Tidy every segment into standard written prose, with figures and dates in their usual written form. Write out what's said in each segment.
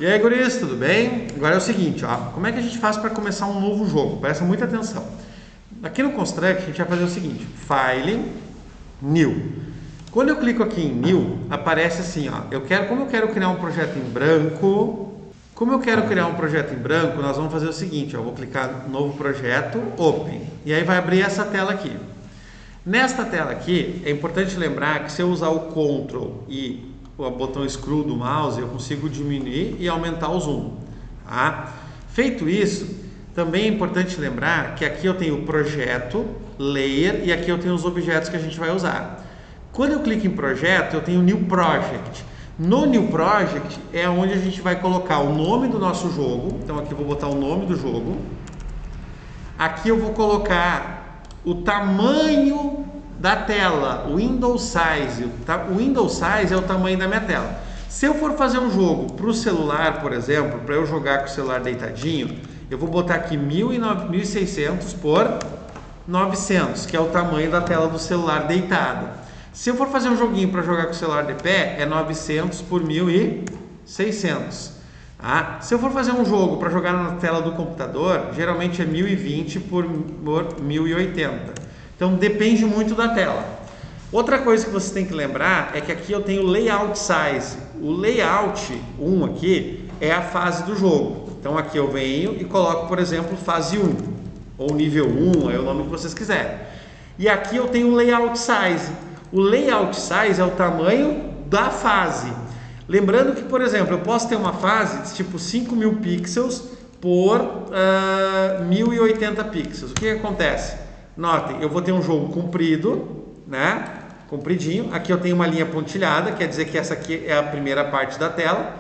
E aí, guris, tudo bem? Agora é o seguinte, ó, como é que a gente faz para começar um novo jogo? Presta muita atenção. Aqui no Construct a gente vai fazer o seguinte, File, New. Quando eu clico aqui em New, aparece assim, ó, como eu quero criar um projeto em branco, nós vamos fazer o seguinte, ó, eu vou clicar no novo projeto, Open, e aí vai abrir essa tela aqui. Nesta tela aqui, é importante lembrar que se eu usar o Ctrl e o botão Scroll do mouse, eu consigo diminuir e aumentar o zoom. Tá? Feito isso, também é importante lembrar que aqui eu tenho o projeto, layer, e aqui eu tenho os objetos que a gente vai usar. Quando eu clico em projeto, eu tenho New Project. No New Project é onde a gente vai colocar o nome do nosso jogo. Então aqui eu vou botar o nome do jogo. Aqui eu vou colocar o tamanho da tela, o window size. O window size é o tamanho da minha tela. Se eu for fazer um jogo para o celular, por exemplo, para eu jogar com o celular deitadinho, eu vou botar aqui 1600 por 900, que é o tamanho da tela do celular deitado. Se eu for fazer um joguinho para jogar com o celular de pé, é 900 por 1600. Ah, se eu for fazer um jogo para jogar na tela do computador, geralmente é 1020 por 1080. Então depende muito da tela. Outra coisa que você tem que lembrar é que aqui eu tenho Layout Size. O Layout 1 aqui é a fase do jogo. Então aqui eu venho e coloco, por exemplo, fase 1 ou nível 1, é o nome que vocês quiserem. E aqui eu tenho o Layout Size. O Layout Size é o tamanho da fase. Lembrando que, por exemplo, eu posso ter uma fase de tipo 5000 pixels por 1080 pixels. O que acontece? Notem, eu vou ter um jogo comprido, né? Compridinho. Aqui eu tenho uma linha pontilhada, quer dizer que essa aqui é a primeira parte da tela.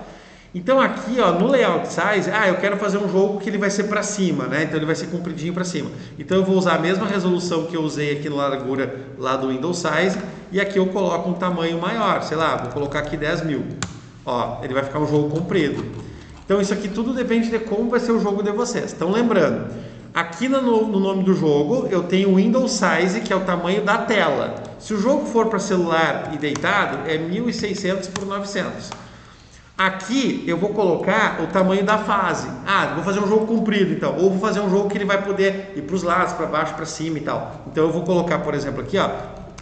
Então aqui, ó, no Layout Size, eu quero fazer um jogo que ele vai ser para cima, né? Então ele vai ser compridinho para cima. Então eu vou usar a mesma resolução que eu usei aqui na largura lá do Window Size, e aqui eu coloco um tamanho maior, sei lá, vou colocar aqui 10.000. Ó, ele vai ficar um jogo comprido. Então isso aqui tudo depende de como vai ser o jogo de vocês. Então lembrando, aqui no nome do jogo eu tenho o Window Size, que é o tamanho da tela. Se o jogo for para celular e deitado, é 1600 por 900. Aqui eu vou colocar o tamanho da fase. Vou fazer um jogo comprido então, ou vou fazer um jogo que ele vai poder ir para os lados, para baixo, para cima e tal. Então eu vou colocar, por exemplo, aqui, ó,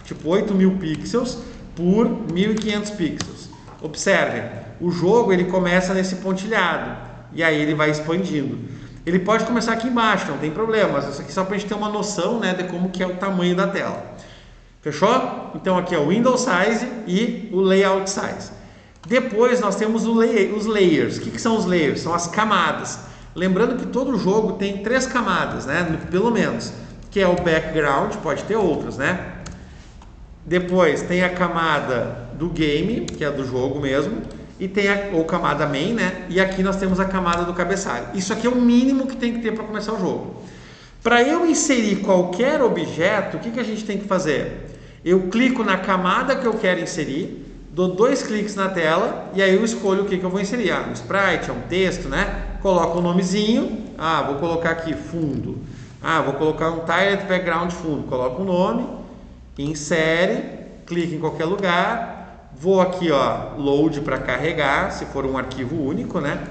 tipo 8000 pixels por 1500 pixels. Observem, o jogo ele começa nesse pontilhado e aí ele vai expandindo. Ele pode começar aqui embaixo, não tem problema, mas isso aqui só para a gente ter uma noção, né, de como que é o tamanho da tela. Fechou? Então aqui é o Window Size e o Layout Size. Depois nós temos os layers. O que são os layers? São as camadas. Lembrando que todo jogo tem 3 camadas, né? Pelo menos. Que é o background, pode ter outras, né? Depois tem a camada do game, que é do jogo mesmo. E tem ou camada main, né? E aqui nós temos a camada do cabeçalho. Isso aqui é o mínimo que tem que ter para começar o jogo. Para eu inserir qualquer objeto, o que a gente tem que fazer? Eu clico na camada que eu quero inserir, dou 2 cliques na tela e aí eu escolho o que eu vou inserir. Um sprite, um texto, né? Coloco o nomezinho. Vou colocar aqui fundo. Vou colocar um tiled background fundo. Coloco o nome, insere, clique em qualquer lugar. Vou aqui, ó, load para carregar, se for um arquivo único, né?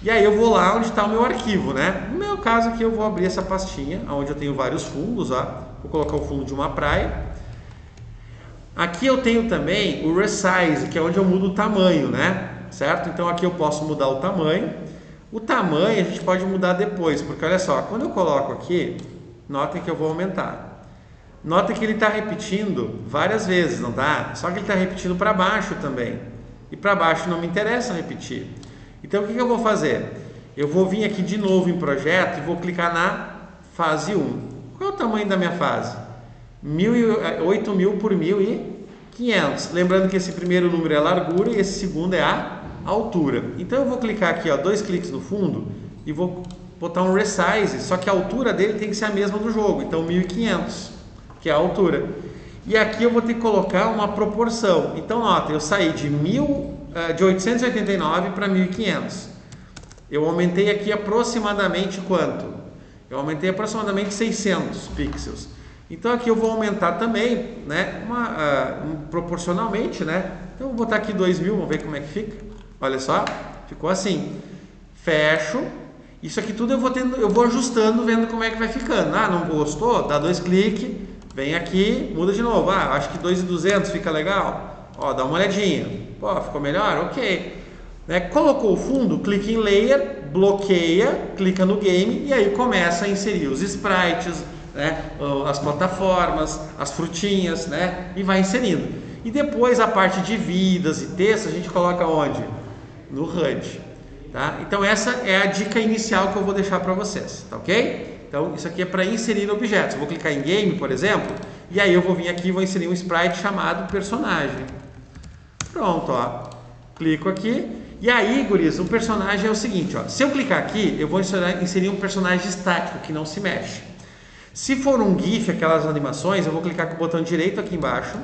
E aí eu vou lá onde está o meu arquivo, né? No meu caso aqui eu vou abrir essa pastinha, onde eu tenho vários fundos, ó. Vou colocar o fundo de uma praia. Aqui eu tenho também o Resize, que é onde eu mudo o tamanho, né? Certo? Então aqui eu posso mudar o tamanho. O tamanho a gente pode mudar depois, porque olha só, quando eu coloco aqui, notem que eu vou aumentar. Notem que ele está repetindo várias vezes, não tá? Só que ele está repetindo para baixo também. E para baixo não me interessa repetir. Então o que eu vou fazer? Eu vou vir aqui de novo em projeto e vou clicar na fase 1. Qual é o tamanho da minha fase? 8000 por 1500. Lembrando que esse primeiro número é a largura e esse segundo é a altura. Então eu vou clicar aqui, ó, 2 cliques no fundo e vou botar um resize, só que a altura dele tem que ser a mesma do jogo, então 1500, que é a altura. E aqui eu vou ter que colocar uma proporção. Então nota, eu saí de 889 para 1500. Eu aumentei aqui aproximadamente quanto? Eu aumentei aproximadamente 600 pixels. Então aqui eu vou aumentar também, né, proporcionalmente, né? Então eu vou botar aqui 2000, vamos ver como é que fica. Olha só, ficou assim. Fecho. Isso aqui tudo eu vou ajustando, vendo como é que vai ficando. Ah, não gostou? Dá 2 cliques, vem aqui, muda de novo. Ah, acho que 2.200 fica legal. Ó, dá uma olhadinha. Pô, ficou melhor? Ok. Né? Colocou o fundo, clica em Layer, bloqueia, clica no Game e aí começa a inserir os sprites, né? As plataformas, as frutinhas, né? E vai inserindo. E depois a parte de vidas e texto a gente coloca onde? No HUD. Tá? Então essa é a dica inicial que eu vou deixar para vocês, tá ok? Então isso aqui é para inserir objetos. Eu vou clicar em Game, por exemplo, e aí eu vou vir aqui e vou inserir um sprite chamado personagem. Pronto, ó. Clico aqui. E aí, guris, o personagem é o seguinte, ó. Se eu clicar aqui, eu vou inserir um personagem estático que não se mexe. Se for um GIF, aquelas animações, eu vou clicar com o botão direito aqui embaixo,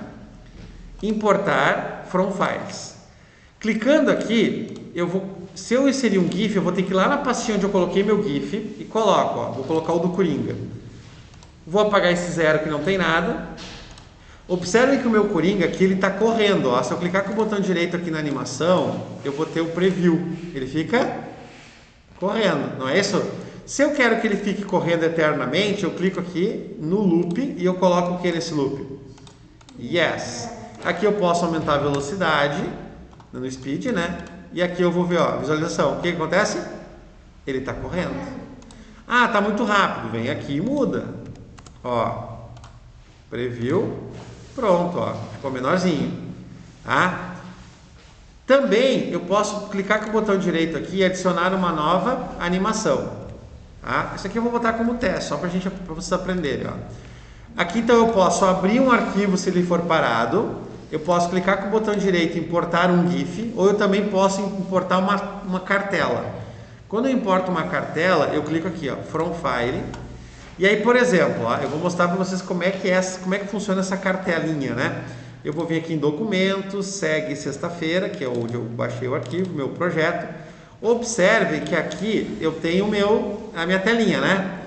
importar from files. Clicando aqui, se eu inserir um GIF, eu vou ter que ir lá na pastinha onde eu coloquei meu GIF e coloco, ó, vou colocar o do Coringa. Vou apagar esse 0 que não tem nada. Observem que o meu Coringa aqui, ele está correndo, ó. Se eu clicar com o botão direito aqui na animação, eu vou ter o preview. Ele fica correndo, não é isso? Se eu quero que ele fique correndo eternamente, eu clico aqui no loop e eu coloco o que nesse loop? Yes. Aqui eu posso aumentar a velocidade, no speed, né? E aqui eu vou ver, ó, visualização. O que acontece? Ele está correndo. Ah, está muito rápido. Vem aqui e muda. Ó, preview. Pronto, ó, ficou menorzinho. Tá? Também eu posso clicar com o botão direito aqui e adicionar uma nova animação. Tá? Isso aqui eu vou botar como teste, só para vocês aprenderem. Ó. Aqui então eu posso abrir um arquivo se ele for parado. Eu posso clicar com o botão direito e importar um GIF, ou eu também posso importar uma cartela. Quando eu importo uma cartela, eu clico aqui, ó, From File. E aí, por exemplo, ó, eu vou mostrar para vocês como é que funciona essa cartelinha, né? Eu vou vir aqui em Documentos, segue sexta-feira, que é onde eu baixei o arquivo, meu projeto. Observe que aqui eu tenho a minha telinha, né?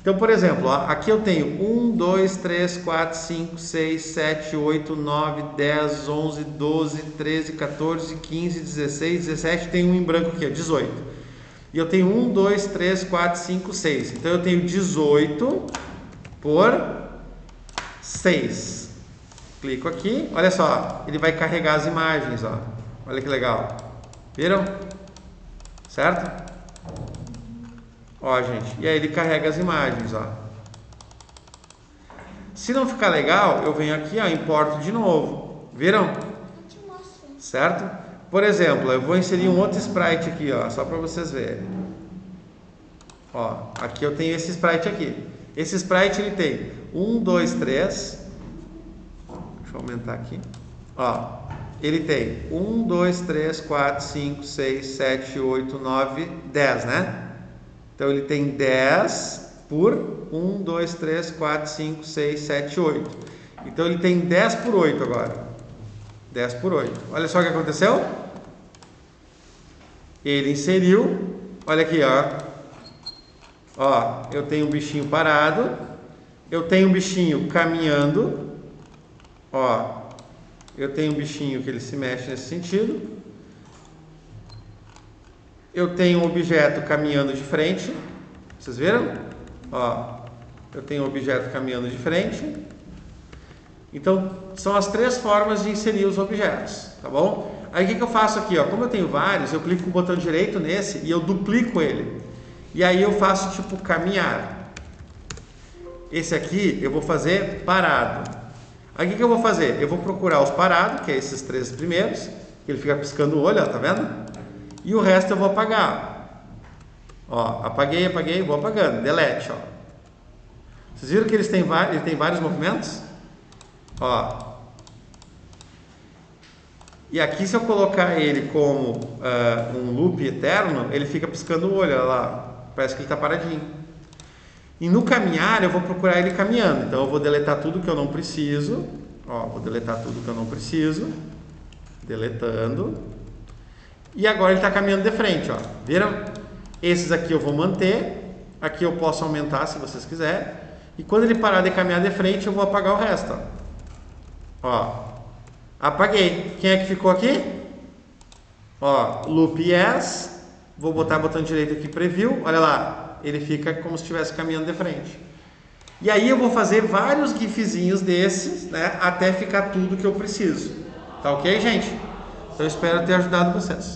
Então, por exemplo, ó, aqui eu tenho 1, 2, 3, 4, 5, 6, 7, 8, 9, 10, 11, 12, 13, 14, 15, 16, 17, tem um em branco aqui, ó, 18. E eu tenho 1, 2, 3, 4, 5, 6. Então eu tenho 18 por 6. Clico aqui, olha só, ele vai carregar as imagens, ó. Olha que legal. Viram? Certo? Ó, gente, e aí ele carrega as imagens, ó. Se não ficar legal, eu venho aqui, ó, importo de novo. Viram? Certo? Por exemplo, eu vou inserir um outro sprite aqui, ó, só para vocês verem. Ó, aqui eu tenho esse sprite aqui. Esse sprite ele tem 1, 2, 3. Deixa eu aumentar aqui. Ó, ele tem 1, 2, 3, 4, 5, 6, 7, 8, 9, 10, né? Então ele tem 10 por 1, 2, 3, 4, 5, 6, 7, 8. Então ele tem 10 por 8 agora. 10 por 8. Olha só o que aconteceu. Ele inseriu. Olha aqui, ó. Ó, eu tenho um bichinho parado. Eu tenho um bichinho caminhando. Ó, eu tenho um bichinho que ele se mexe nesse sentido. Eu tenho um objeto caminhando de frente. Vocês viram? Ó, eu tenho um objeto caminhando de frente. Então, são as 3 formas de inserir os objetos, tá bom? Aí o que eu faço aqui, ó? Como eu tenho vários, eu clico com o botão direito nesse e eu duplico ele. E aí eu faço tipo caminhar. Esse aqui eu vou fazer parado. Aí o que eu vou fazer? Eu vou procurar os parados, que é esses 3 primeiros, que ele fica piscando o olho, ó, tá vendo? E o resto eu vou apagar. Ó, apaguei, vou apagando. Delete, ó. Vocês viram que ele tem vários movimentos? Ó. E aqui se eu colocar ele como um loop eterno, ele fica piscando o olho, olha lá. Parece que ele está paradinho. E no caminhar eu vou procurar ele caminhando. Então eu vou deletar tudo que eu não preciso. Ó, vou deletar tudo que eu não preciso. Deletando. E agora ele está caminhando de frente, ó. Viram? Esses aqui eu vou manter. Aqui eu posso aumentar se vocês quiserem. E quando ele parar de caminhar de frente, eu vou apagar o resto, ó. Ó. Apaguei. Quem é que ficou aqui? Ó, loop yes. Vou botar o botão direito aqui, Preview. Olha lá, ele fica como se estivesse caminhando de frente. E aí eu vou fazer vários gifzinhos desses, né, até ficar tudo que eu preciso. Tá ok, gente? Então eu espero ter ajudado vocês.